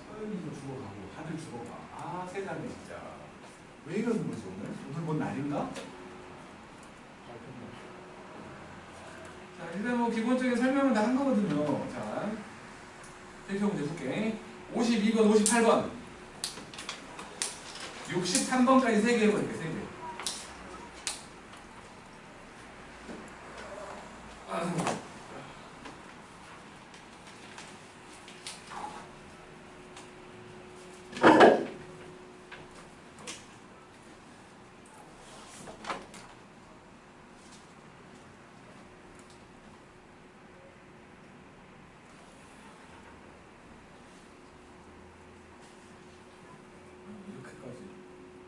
서윤이도 죽어가고 다들 죽어가. 아 세상에 진짜 왜 이러는 거지 오늘? 오늘 뭔 날인가? 자 일단 뭐 기본적인 설명은 다 한 거거든요. 자 대표 문제 볼게. 52번 58번 63번까지 3개 해볼게. 3개.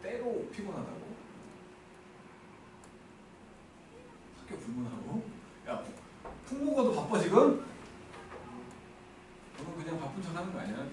때로 피곤하다고? 학교 불문하고? 야, 풍모가도 바빠 지금? 너는 그냥 바쁜 척 하는 거 아니야?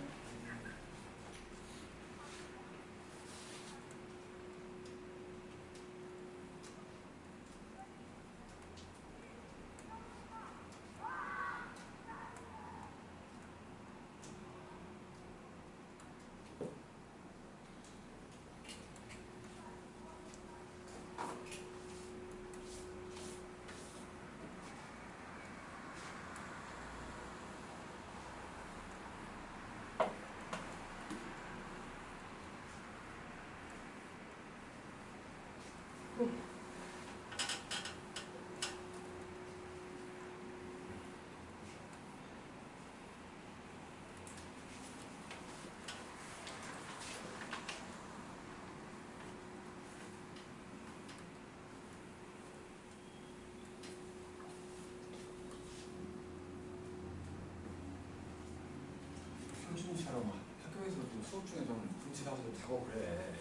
현준이처럼 학교에서도 수업 중에 좀 분실하고 좀 자고 그래.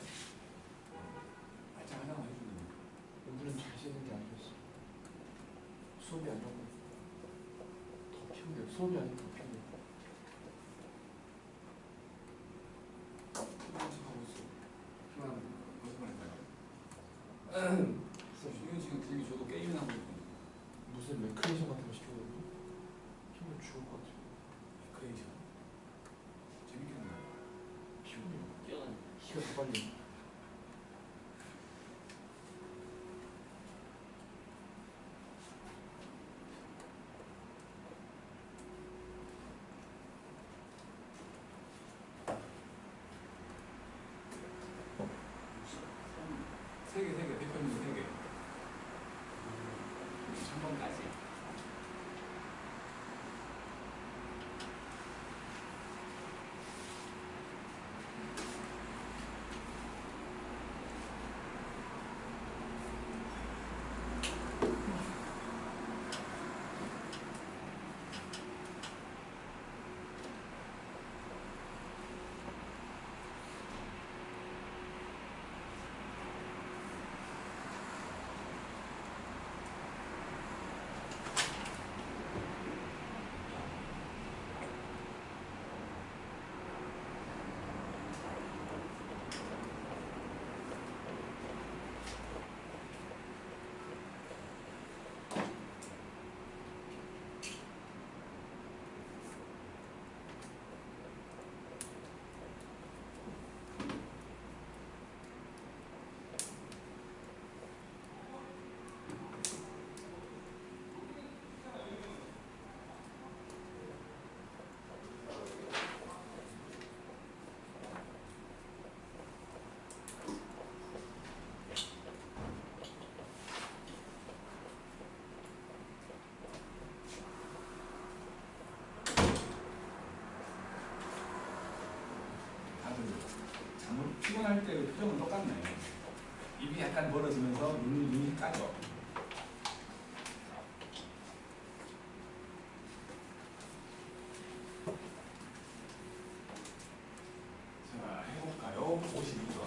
말짱하잖아 해주는. 오늘은 잘 쉬는 게 아니었어. 수업이 아니었고 더 피곤해. 수업이 아니고 더 피곤해. 하고 있어. 피곤한 거짓말 했다가. 준현 지금 TV 줘도 게임이나 하고 있고. 무슨 레크레이션 같은 거 시켜가지고 피곤해 죽을 것 같아. 레크레이션. 재밌겠네. 피곤해. 뛰어다니. 키가 더 빨리. 세 개, 대표님 3개. 3번까지. 똑같네. 입이 약간 벌어지면서 눈이 까져. 자, 해볼까요? 52번.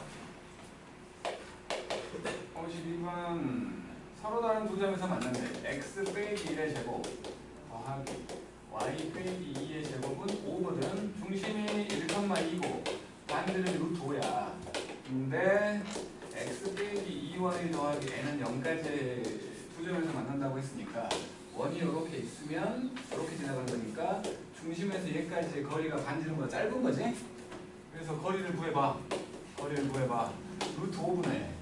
52번. 서로 다른 두 점에서 만났는데 x 빼기 1의 제곱 더하기 y 빼기 2의 제곱은 5거든. 중심이 1,2고 반지름이 루트 5야. 근데 x 빼기 2y 더하기 n은 0까지 두 점에서 만난다고 했으니까 원이 이렇게 있으면 이렇게 지나간 거니까 중심에서 얘까지의 거리가 반지름보다 짧은 거지? 그래서 거리를 구해봐. 거리를 구해봐. 루트 5분의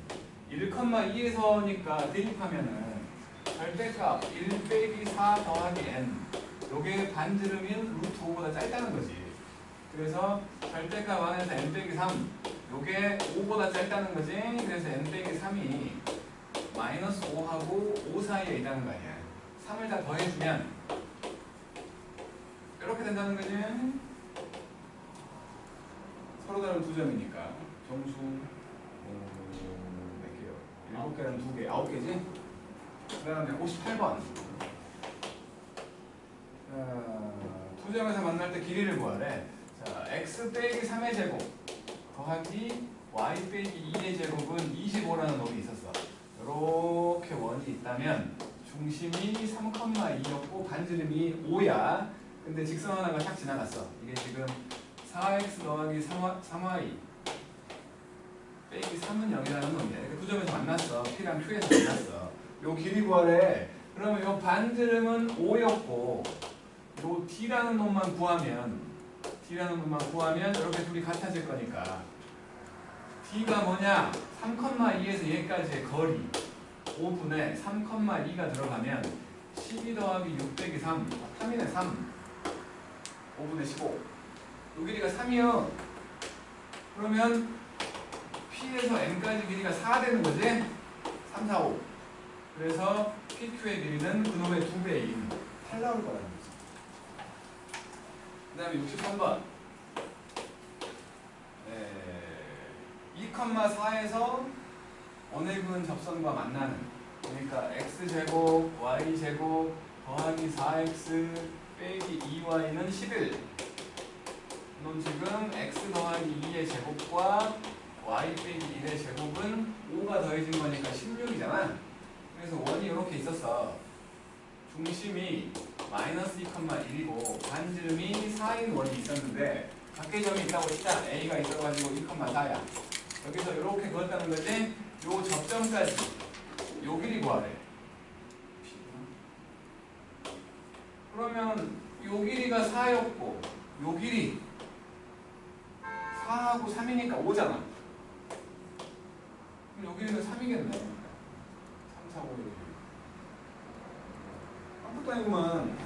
1,2에서니까 대입하면은 절대값 1 빼기 4 더하기 n 요게 반지름인 루트 5보다 짧다는 거지. 그래서 절대값 안에서 n 빼기 3 요게 5보다 짧다는 거지. 그래서 n 빼기 3이 마이너스 5하고 5 사이에 있다는 거 아니야. 3을 다 더해주면 이렇게 된다는 거지. 서로 다른 두 점이니까 정수 몇 개요? 7개랑 2개, 9개지? 그 다음에 58번. 두 점에서 만날 때 길이를 구하래. 자, x 빼기 3의 제곱 더하기 y 빼기 2의 제곱은 25라는 놈이 있었어. 이렇게 원이 있다면 중심이 3,2였고 반지름이 5야. 근데 직선 하나가 딱 지나갔어. 이게 지금 4x 더하기 3y 빼기 3은 0이라는 놈이야. 그러니까 두 점에서 만났어. P랑 Q에서 만났어. 요 길이 구하래. 그러면 요 반지름은 5였고 요 D라는 놈만 구하면 이렇게 둘이 같아질 거니까 D가 뭐냐? 3,2에서 얘까지의 거리 5분의 3,2가 들어가면 12 더하기 6 빼기 3 3이네 3 5분의 15 요 길이가 3이요. 그러면 P에서 N까지 길이가 4 되는 거지? 3, 4, 5 그래서 PQ의 길이는 그놈의 2배인 8 나올 거라는 거지. 그 다음에 63번 2,4에서 원의 그은 접선과 만나는 그러니까 x제곱 y제곱 더하기 4x 빼기 2y는 11 넌 지금 x 더하기 2의 제곱과 y 빼기 1의 제곱은 5가 더해진 거니까 16이잖아. 그래서 원이 이렇게 있었어. 중심이 마이너스 2,1이고 반지름이 4인 원이 있었는데 밖에 점이 있다고 치자. a가 있어가지고 2,4야. 여기서 이렇게 그었다는 거지. 요 접점까지 요 길이 구하래. 그러면 요 길이가 4였고 요 길이 4하고 3이니까 5잖아. 그럼 요 길이는 3이겠네. 3, 4, 5 이렇게. 아무것도 아니구만.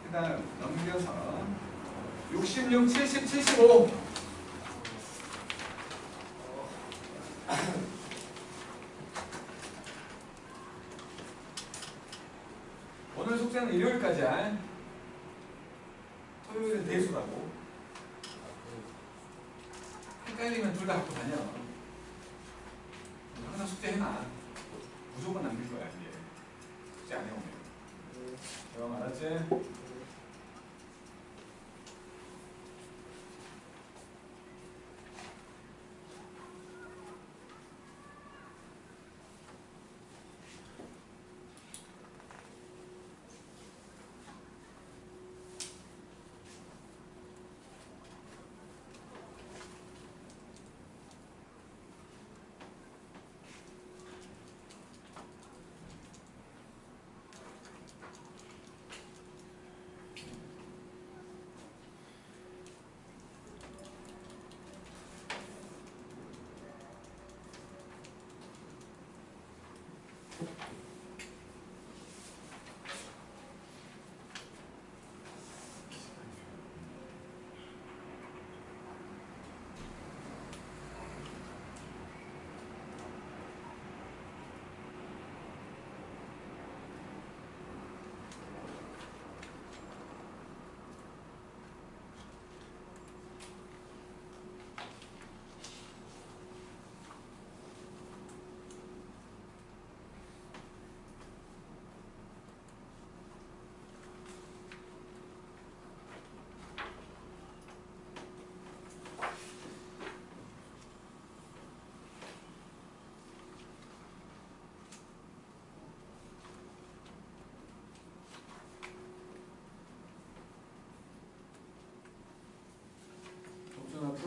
일단 넘겨서 66, 70, 75 오늘 숙제는 일요일까지야. 토요일은 대수라고. 헷갈리면 둘 다 갖고 다녀. 항상 숙제 해놔. 무조건 남길 거야 이제. 숙제 안 해오면. 형 알았지?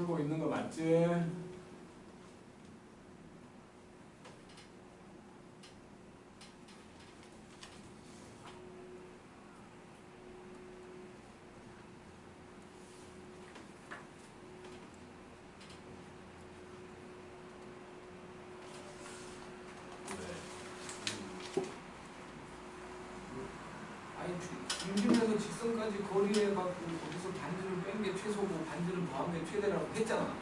풀고 있는 거 맞지? 아니 중심에서 직선까지 거리에 갖고 거기서 반지를 뺀 게 최소고 반지를 더한 게 최대라고 했잖아.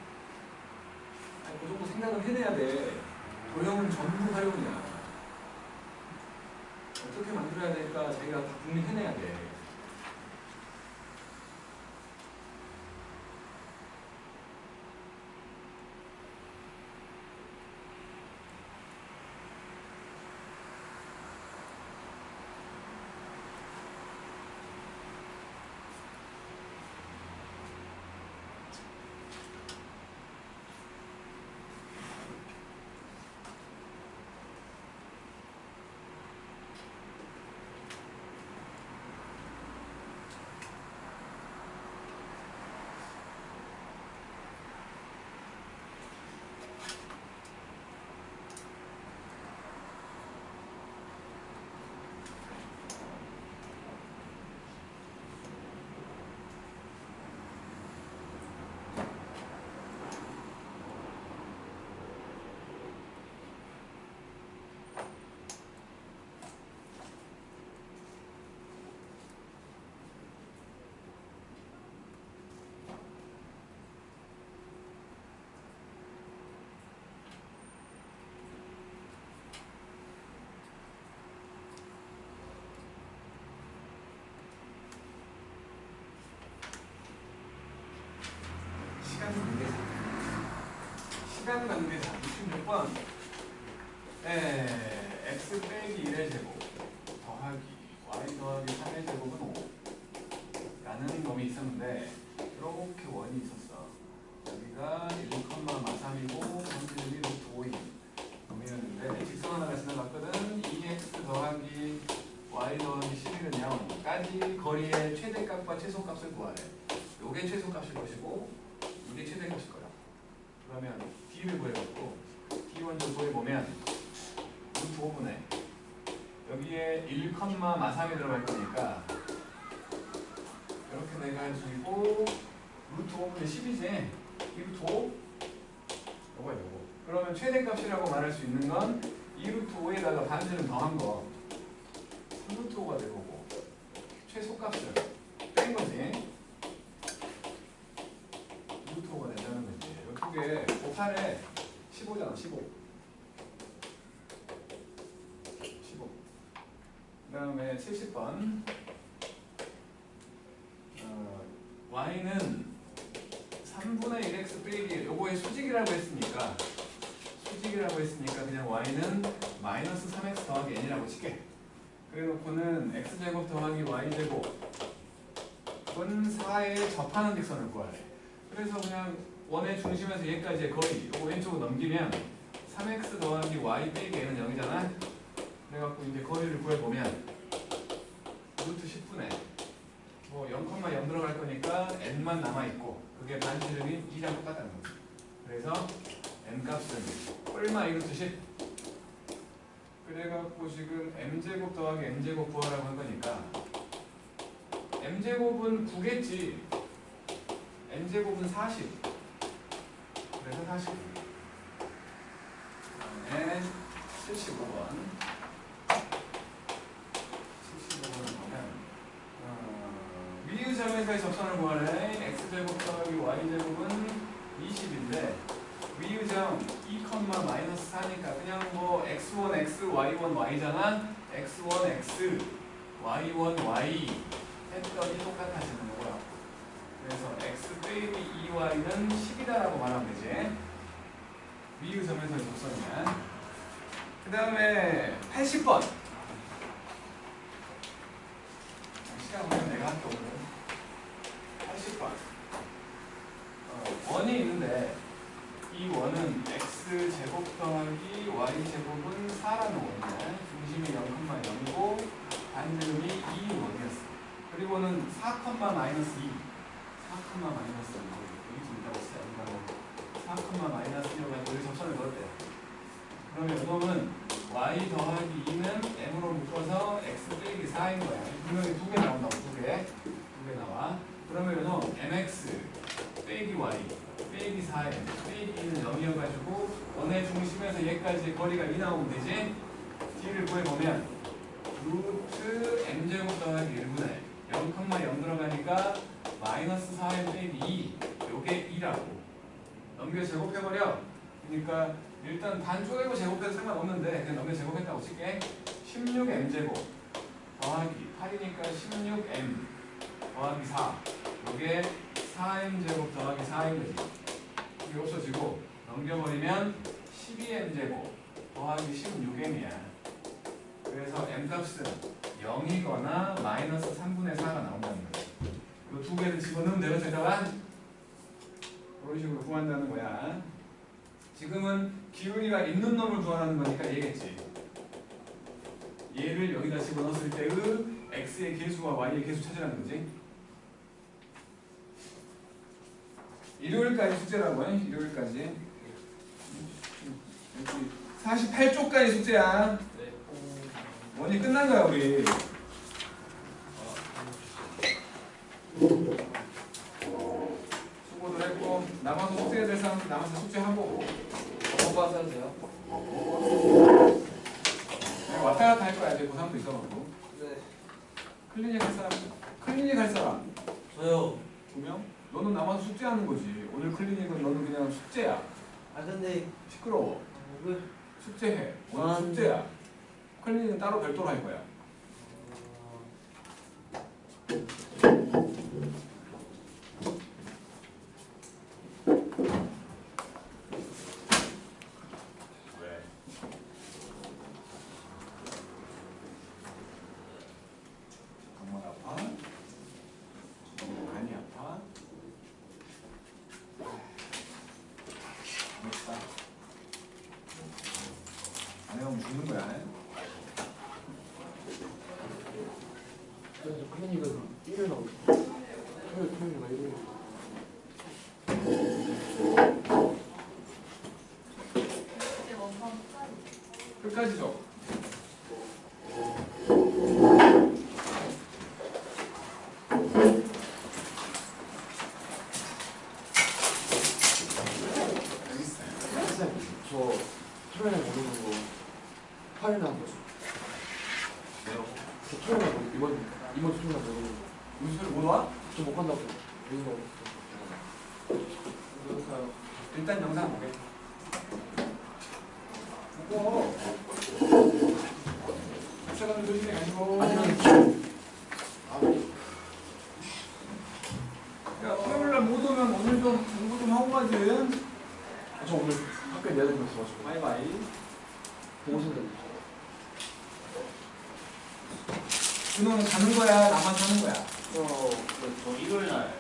아니 그 정도 생각을 해내야 돼. 도형은 전부 활용이야. 어떻게 만들어야 될까 자기가 다 분명히 해내야 돼. 시간 관계사 66번 x 빼기 1의 제곱 더하기 y 더하기 3의 제곱은 5 라는 놈이 있었는데 이렇게 원이 있었어. 여기가 1,3이고 반지름이 루트 5인 놈이었는데 직선 하나가 지나갔거든. 2x 더하기 y 더하기 11은 0까지 거리의 최대값과 최소값을 구하래. 요게 최소값일 것이고 이게 최대값일 거야. 그러면 D를 구해갖고 D 먼저 구해보면 루트 5분의 여기에 1,3이 들어갈 거니까 이렇게 내가 할 수 있고 루트 5분의 10이지. 이 루트 5? 요거야 요거. 그러면 최대값이라고 말할 수 있는 건 이 루트 5에다가 반지름 더한 거 3루트 5가 되고 최소값을 뺀 거지. 루트 5가 된다는 거지. 이게 5, 8에 15잖아. 15. 그 다음에 70번 y는 3분의 1x 빼기 요거의 수직이라고 했으니까 그냥 y는 마이너스 3x 더하기 n이라고 칠게. 그래놓고는 x제곱 더하기 y제곱 은 4에 접하는 직선을 구하래. 그래서 그냥 원의 중심에서 얘까지의 거리 요거 왼쪽으로 넘기면 3x 더하기 y 빼기 n은 0이잖아. 그래갖고 이제 거리를 구해보면 루트 10분의 뭐 0,0 들어갈 거니까 n만 남아있고 그게 반지름이 2랑 똑같다는 거지. 그래서 n 값은 얼마 2루트 10. 그래갖고 지금 m제곱 더하기 n제곱 구하라고 한 거니까 m제곱은 9겠지. n제곱은 40. 그래서 40. 그다음에 75번. 75번을 보면 위의점에서의 접선을 구하래. x제곱 더하기 y제곱은 20인데 위의점 2,-4니까 그냥 뭐 x1, x, y1, y잖아. x1, x, y1, y 했더니 똑같아지는 거야. 그래서 x 빼기 2y는 10이다라고 말하면 되지. 위의점에서의 접선이야. 그 다음에 80번. 시간 보면 내가 할게 오늘. 80번. 원이 있는데 이 원은 x제곱 더하기 y제곱은 4라는 원이야. 중심이 0,0이고 반지름이 2원이었어. 그리고는 4, 마이너스 2. 4, 마이너스 2. 여기 좀 있다고 써요. 4, 마이너스 1가 여기 접선을 걸었대요. 그러면 이놈은 y 더하기 2는 m으로 묶어서 x 빼기 4인 거야. 분명히 2개 나온다고, 2개 나와. 그러면 이놈 mx 빼기 y 빼기 4m 빼기 2는 0이어가지고 원의 중심에서 얘까지 거리가 2 나오면 되지? d를 구해보면 루트 m제곱 더하기 1분의 0,0 들어가니까 마이너스 4m 빼기 2 요게 2라고 넘겨 제곱해버려. 그러니까 일단 반쪽이고 제곱해도 상관없는데 그냥 넘겨 제곱했다고 칠게. 16m제곱 더하기 8이니까 16m 더하기 4 요게 4m제곱 더하기 4인 거지. 이게 없어지고 넘겨버리면 12m제곱 더하기 16m이야. 그래서 m값은 0이거나 마이너스 3분의 4가 나온다는 거야. 이 두 개를 집어넣으면 되겠죠, 여기다가? 이런 식으로 구한다는 거야. 지금은 기울이가 있는 놈을 구하라는 거니까 얘겠지. 얘를 여기다 집어넣었을 때의 x의 개수와 y의 개수 찾으라는 거지. 일요일까지 숙제라고 해. 일요일까지. 48쪽까지 숙제야. 원이 끝난 거야 우리. 수고도 했고 남아서 숙제해야 될 사람들 남아서 숙제하고. 공부하셔도 돼요? 왔다 갔다 할 거야. 이제 고3도 있어가지고. 네. 클리닉 할 사람. 클리닉 할 사람. 저요. 2명? 너는 남아서 숙제하는 거지. 오늘 클리닉은 너는 그냥 숙제야. 아 근데 시끄러워. 왜? 숙제해. 오늘 숙제야. 클리닉은 따로 별도로 할 거야. 왜? 정말 아파? 많이 아파? 멋있다. 안 해보면 죽는 거야. 그래서 클리닉은 일요일 나오고 토요일과 일요일 끝까지 줘. 선생님 저 토요일에 못 오는 거 화요일에 한 거죠. 저 토요일에 이번 주 토요일에 못 오는 거. 무슨 소리 못 와? 저 못 간다고 이런 거. 일단 영상 보게. 보고. 학생들 조심히 가시고. 아니면 야, 토요일날 못 오면 오늘 좀 공부 좀 하고 가지. 저 오늘 학교에 내야 되는 거 있어가지고 바이바이. 보고 싶은데. 준호는 가는 거야? 나만 사는 거야? 저 일요일 날